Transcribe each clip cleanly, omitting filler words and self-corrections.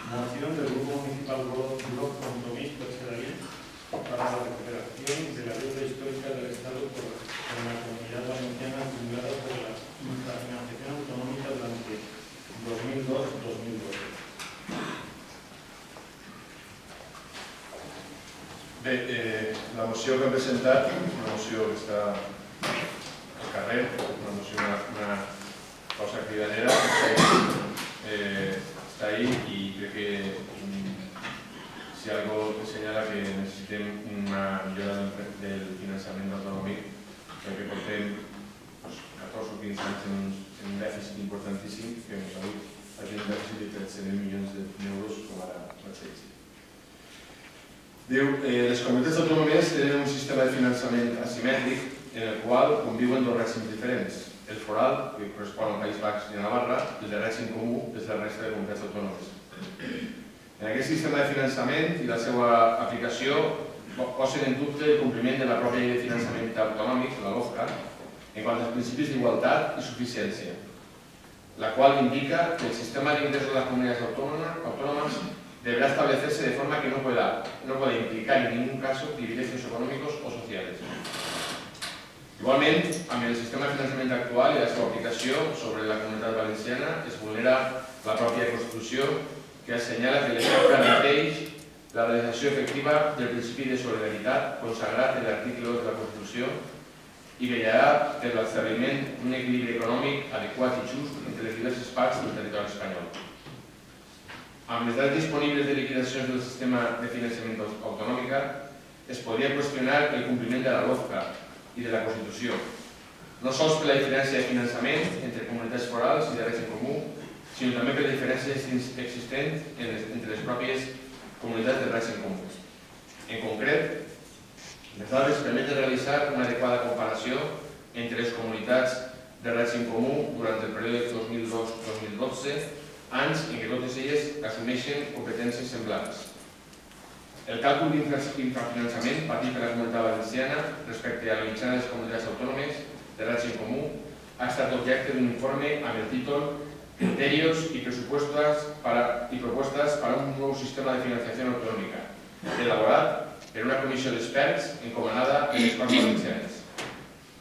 Moción del Grupo Municipal Blog Compromís Perseguir para la recuperación de la deuda histórica del Estado con la Comunidad Valenciana acumulada por la infrafinanciación autonómica durante 2002-2012. Bé, la moció que hem presentat és una moció que està al carrer, una moció, una cosa cridanera, està ahí i crec que si algo que senyala que necessitem una millora del finançament autonòmic, perquè portem 14 o 15 anys en un dèficit importantíssim, que avui tenim un dèficit de 13.000 milions d'euros com ara mateix. Diu, les comunitats autònomes tenen un sistema de finançament asimètric en el qual conviuen dos règims diferents. El foral, que correspon al País Basc i a Navarra, i el de règim comú, que és la resta de comunitats autònomes. En aquest sistema de finançament i la seva aplicació posen en dubte el compliment de la pròpia llei de finançament autonòmic, la LOFCA, en quant als principis d'igualtat i suficiència, la qual indica que el sistema d'ingressos de las comunidades autónomas deberá establecerse de forma que no pueda implicar en ningún caso privilegios económicos o sociales. Igualment, amb el sistema de finançament actual i la seva aplicació sobre la Comunitat Valenciana es vulnera la pròpia Constitució, que assenyala que l'Estat garanteix la realització efectiva del principi de solidaritat consagrat en l'article 2 de la Constitució i vetllarà per l'establiment d'un equilibri econòmic adequat i just entre les diverses parts del territori espanyol. Amb les dades disponibles de liquidacions del sistema de finançament autonòmic es podria qüestionar el compliment de la LOFCA i de la Constitució, no sols per la diferència de finançament entre comunitats forals i de règim comú, sinó també per la diferència existent entre les pròpies comunitats de règim comú. En concret, les dades permeten realitzar una adequada comparació entre les comunitats de règim comú durant el període 2002-2012, anys en què totes elles assumeixen competències semblants. El càlcul d'infrafinançament patit per la Comunitat Valenciana respecte a la mitjana de les comunitats autònomes de règim comú ha estat objecte d'un informe amb el títol Criterios y propuestas para un nuevo sistema de financiación autonómica, elaborat per una comissió d'experts encomanada per les Corts Valencianes.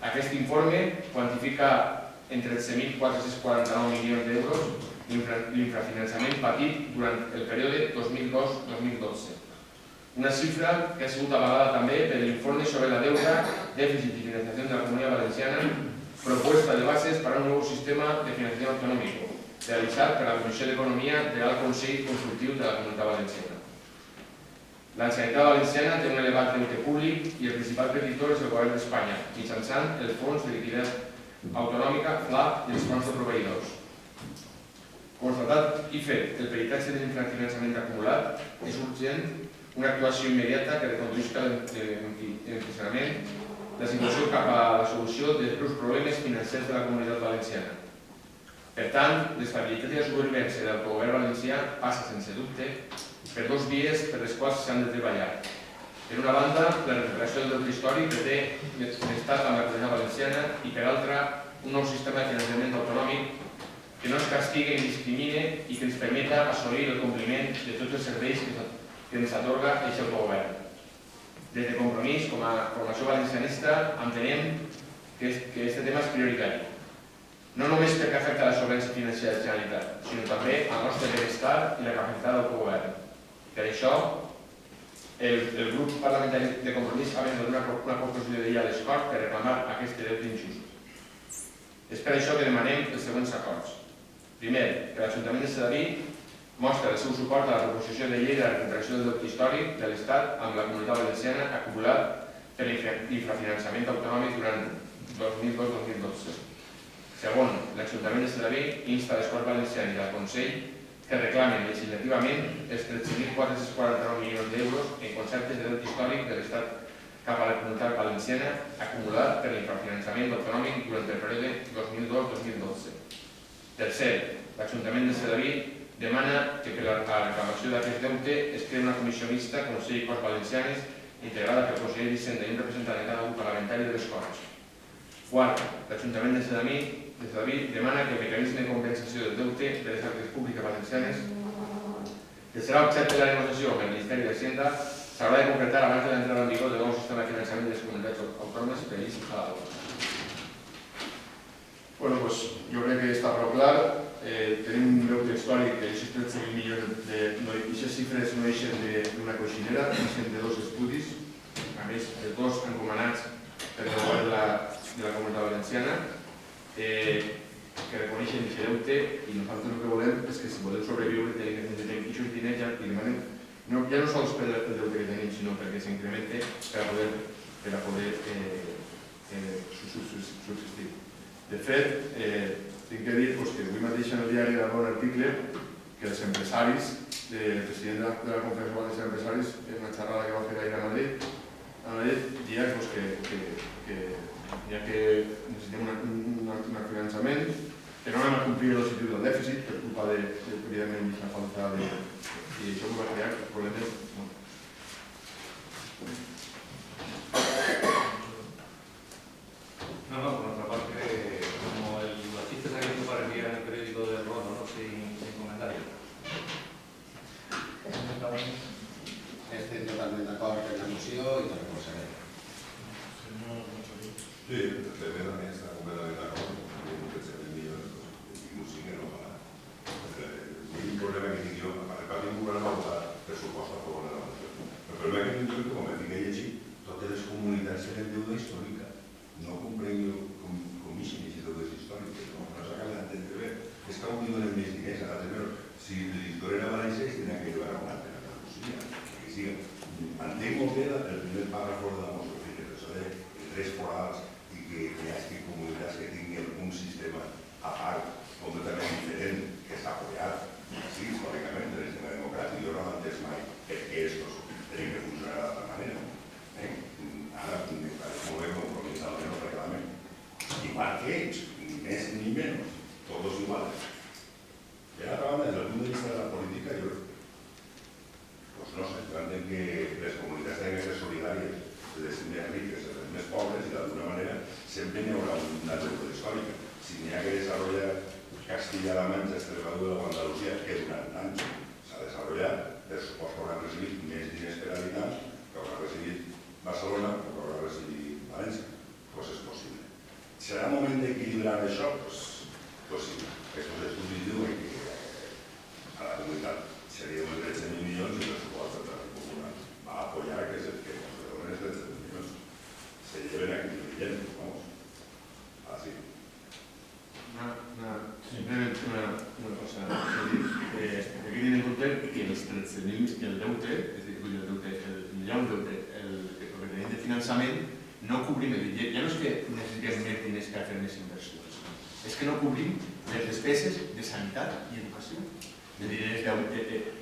Aquest informe quantifica en 13.449 milions d'euros l'infrafinançament patit durant el període 2002-2012. Una xifra que ha sigut avalada també per l'informe sobre la deuda, dèficit i financiació de la Comunitat Valenciana, propuesta de bases para un nuevo sistema de financiación autonómico, realitzat per la Comissió d'Economia de l'Alt Consell Consultiu de la Comunitat Valenciana. La Generalitat Valenciana té un elevat deute públic i el principal creditor és el Govern d'Espanya, mitjançant el Fons de Liquiditat Autonòmica, FLA, i els fons de proveïdors. Constatat i fet el peritatge de l'infrafinançament acumulat, és urgent una actuació immediata que reconduïsca en funcionament la situació cap a la solució dels greus problemes financers de la Comunitat Valenciana. Per tant, l'estabilitat i la supervivència del Govern valencià passa sense dubte per dues vies per les quals s'han de treballar. Per una banda, la recuperació del deute històric que té l'Estat amb la Comunitat Valenciana i per altra, un nou sistema de finançament autonòmic que no es castigui ni discrimine i que ens permeta assolir el compliment de tots els serveis que ens atorga aquest autogovern. Des de Compromís, com a formació valencianista, entenem que aquest tema és prioritari. No només perquè afecta la solvència financera de la Generalitat, sinó també al nostre benestar i la capacitat d'autogovern. Per això, el grup parlamentari de Compromís ha venut una proposició de llei a les Corts per reclamar aquest deute injust. És per això que demanem els següents acords. Primer, que l'Ajuntament de Sedaví mostra el seu suport a la proposició de llei de la recuperació del deute històric de l'Estat amb la Comunitat Valenciana acumulat per l'infrafinançament autonòmic durant 2002-2012. Segon, l'Ajuntament de Sedaví insta a les Corts Valencianes i al Consell que reclamen legislativament els 13.449 milions d'euros en conceptes de deute històric de l'Estat cap a la Comunitat Valenciana acumulat per l'infrafinançament autonòmic durant el període 2002-2012. Tercer, l'Ajuntament de Sedaví demana que per a la reclamació d'aquest deute es creï una comissió mixta Consell i Corts Valencianes integrada pel conseller d'Hisenda i un representant de cada grup parlamentari de les Corts. Quart, l'Ajuntament de Sedaví demana que el mecanisme de compensació del deute de les arques públiques valencianes que serà objecte de la negociació amb el Ministeri d'Hacienda, s'haurà de concretar abans de l'entrada en vigor del nou sistema de finançament de les comunitats autònomes previst a la LOE. Bueno, doncs jo crec que està prou clar. Tenim un deute històric que aquests 13.000 milions d'aquestes xifres no eixen d'una coixinera, eixen de dos estudis, a més, els dos encomanats per el govern de la Comunitat Valenciana, que reconeixen aquest deute, i nosaltres el que volem és que si volem sobreviure tenim aquests diners ja i demanem ja no sols per el deute que tenim, sinó perquè s'incremente per a poder subsistir. De fet, tinc que dir que avui mateix en el diari hi ha un article que els empresaris, el president de la Conferència Valenciana d'Empresaris, en una xerrada que va fer ahir a Madrid, deia que ja que necessitem un finançament, que no anem a complir l'objectiu del dèficit per culpa evidentment, la falta de... i això va crear problemes. No, por otra parte, como los chistes aquellos que parecían en el periódico del Rono, ¿no? Sin comentario. Estem totalment d'acord amb la moció i la recolzarem. Sí, també a més està completament d'acord. Tenim 13.000 milions i no sigui no pagar. L'únic problema que tinc jo, a part d'un govern no votar pressupost a favor de la moció. El problema que tinc jo, com he tingut llegit, totes les comunitats tenen deuda històrica. No comprenc com ixen aquestes deudes històriques, no s'acaba d'entendre bé. És que avui donen més diners a l'altre, però si l'editor era València, es tenia que llevar a una altra, a Andalusia. Entenc molt bé el primer pàrrafo de la moció, això de tres forals i que hi hagi comunitats que tinguin un sistema a part, completament diferent, que s'ha apoyat, sí, històricament, del sistema democràtic. Jo no l'he entès mai perquè estos tenen que funcionar d'altra manera. Ara, molt bé, compromís al menos reclamen. Igual que ells, ni més ni menys, todos iguales. Per altra banda, des del punt de vista de la política, jo no sé, entenc que les comunitats tenen que ser solidàries, les més riques, les més pobres, i d'alguna manera sempre hi haurà una deuda històrica. Si n'hi ha que desenvolupar Castilla-La Mancha, Extremadura o Andalusia, que durant anys s'ha desenvolupat, per supost que hauran recibit més diners per habitant que haurà recibit Barcelona o que haurà recibit València. Doncs és possible. Serà moment d'equilibrar això? Doncs sí. Aquests estudis diuen que a la comunitat seria uns 13.000 milions i el suport del Partit Popular va apoyar que es el que nos donen els 13.000 milions. Se lleven aquí brillant, vamos. Así. Simplement una cosa. Aquí tenim en compte que els 13.000, que el deute, és a dir, hi ha un deute, el requeriment de finançament, no cobrim, ja no és que necessitem més diners per fer més inversions, és que no cobrim les despeses de sanitat i educació. És a dir,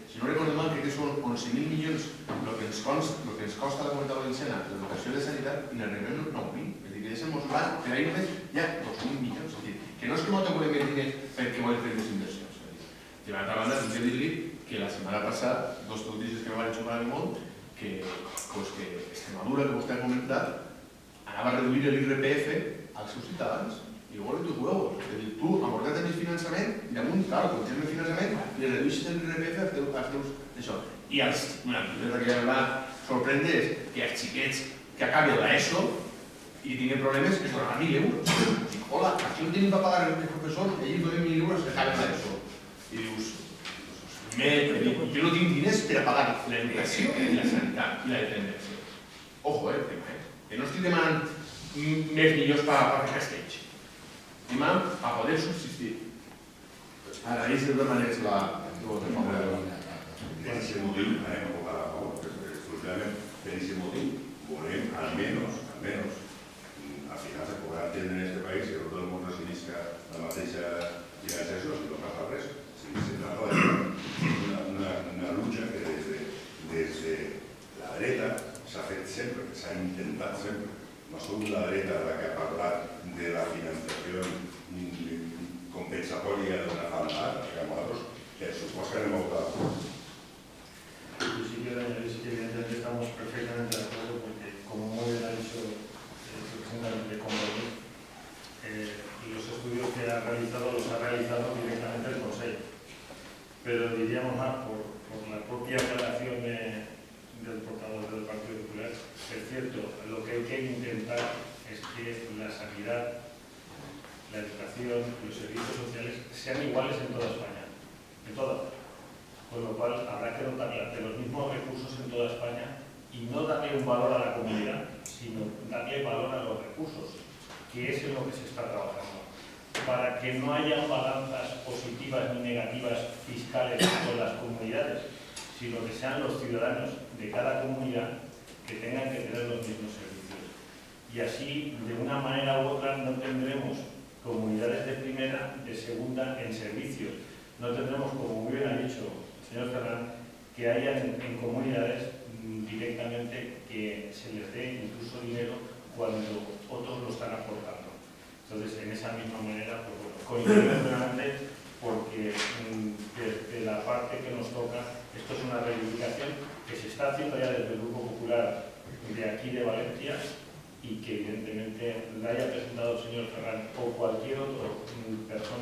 si no recordo mal, crec que són 11.000 milions el que ens costa a la Comunitat Valenciana l'educació de sanitat i n'arribem 9.000. És a dir, que deixem molt clar, per ahir només hi ha 2.000 milions. És a dir, que no és que no te volem més diners perquè volem fer més inversions. I per altra banda, tinc que dir-li que la setmana passada, dos notícies que me van xupar molt, que Extremadura, que vostè ha comentat, anava a reduir l'IRPF als seus ciutadans. I llavors tus huevos. És a dir, tu aporta't més finançament i damunt, clar, quan tens més finançament, li redueixes l'IRPF als teus d'això. I el que em va sorprendre és que els xiquets que acaben l'ESO i tenen problemes es donaran 1.000 euros. Dic, hola, aquí no tenim per pagar els professors i ells donen 1.000 euros que acaben l'ESO. I dius, jo no tinc diners per a pagar l'educació i la sanitat i la dependència. Ojo, el tema, que no estic demanant més milions per fer castells. Demà, a poder subsistir. Ara, ells de totes maneres la... Per aquest motiu, anem a votar a favor, exclusivament per aquest motiu, volem almenys, al final se podrà entendre en aquest país que tot el món recibisca la mateixa financiació, si no passa res. Se trata d'una lucha que des de la dreta s'ha fet sempre, que s'ha intentat sempre. No som la dreta la que ha parlat de la financiación compensatoria de una falta, que nosotros, per supuesto que anem a votar. En principio, evidentemente estamos perfectamente de acuerdo porque, como muy bien ha dicho que la sanidad, la educación, los servicios sociales sean iguales en toda España, en todas. Con lo cual habrá que dotar de los mismos recursos en toda España y no darle un valor a la comunidad, sino darle valor a los recursos, que es en lo que se está trabajando, para que no haya balanzas positivas ni negativas fiscales con las comunidades, sino que sean los ciudadanos de cada comunidad que tengan que tener los mismos servicios. Y así, de una manera u otra, no tendremos comunidades de primera, de segunda en servicios. No tendremos, como muy bien ha dicho el señor Ferran, que haya en comunidades directamente que se les dé incluso dinero cuando otros lo están aportando. Entonces, en esa misma manera, pues bueno, coincidimos plenamente porque desde la parte que nos toca, esto es una reivindicación que se está haciendo ya desde el Grupo Popular de aquí de Valencia y que evidentemente la haya presentado el señor Ferran o cualquier otra persona